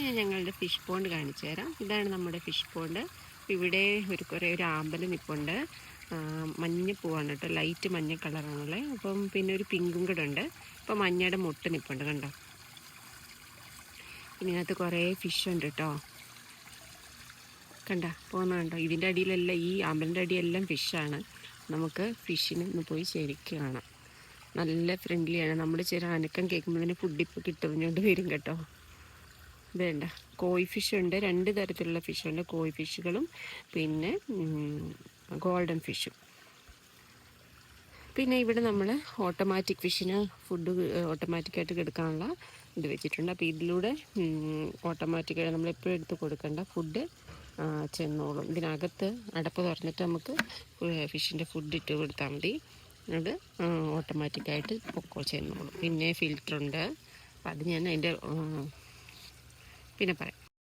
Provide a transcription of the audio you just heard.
ഞാൻ ഞങ്ങളുടെ fish pond കാണിച്ചു തരാം. ഇതാണ് നമ്മുടെ ഫിഷ് പോണ്ട്. ഇവിടെ ഒരു ആമ്പല് നിൽപ്പുണ്ട്. മഞ്ഞ പൂവാണ് കേട്ടോ, ലൈറ്റ് മഞ്ഞ കളറാണുള്ളത്. അപ്പം പിന്നെ ഒരു പിങ്കും കൂടെ ഉണ്ട്. ഇപ്പം മഞ്ഞയുടെ മുട്ട നിൽപ്പുണ്ട് കണ്ടോ. പിന്നെ ഇതിനകത്ത് കുറേ ഫിഷ് ഉണ്ട് കേട്ടോ, കണ്ട പോകുന്ന കണ്ടോ. ഇതിൻ്റെ അടിയിലെല്ലാം, ഈ ആമ്പലിൻ്റെ അടിയെല്ലാം ഫിഷാണ്. നമുക്ക് ഫിഷിന് ഒന്ന് പോയി ശരിക്കും കാണാം. നല്ല ഫ്രണ്ട്ലിയാണ്. നമ്മൾ ചില അനക്കം കേൾക്കുമ്പോൾ തന്നെ ഫുഡ് ഇപ്പോൾ കിട്ടുന്നതുകൊണ്ട് വരും കേട്ടോ. വേണ്ട കോയി ഫിഷ് ഉണ്ട്, 2 തരത്തിലുള്ള ഫിഷുണ്ട്. കോയി ഫിഷുകളും പിന്നെ ഗോൾഡൻ ഫിഷും. പിന്നെ ഇവിടെ നമ്മൾ ഓട്ടോമാറ്റിക് ഫിഷിന് ഫുഡ് ഓട്ടോമാറ്റിക്കായിട്ട് കൊടുക്കാനുള്ള ഇത് വെച്ചിട്ടുണ്ട്. അപ്പോൾ ഇതിലൂടെ ഓട്ടോമാറ്റിക്കായിട്ട് നമ്മളെപ്പോഴും എടുത്ത് കൊടുക്കേണ്ട ഫുഡ് ചെന്നോളും. ഇതിനകത്ത് അടപ്പ് തുറന്നിട്ട് നമുക്ക് ഫിഷിൻ്റെ ഫുഡ് ഇട്ട് കൊടുത്താൽ മതി. അത് ഓട്ടോമാറ്റിക്കായിട്ട് ചെന്നോളും. പിന്നെ ഫിൽറ്ററുണ്ട്. അപ്പം അത് ഞാൻ അതിൻ്റെ പിന്നെ പറയാം.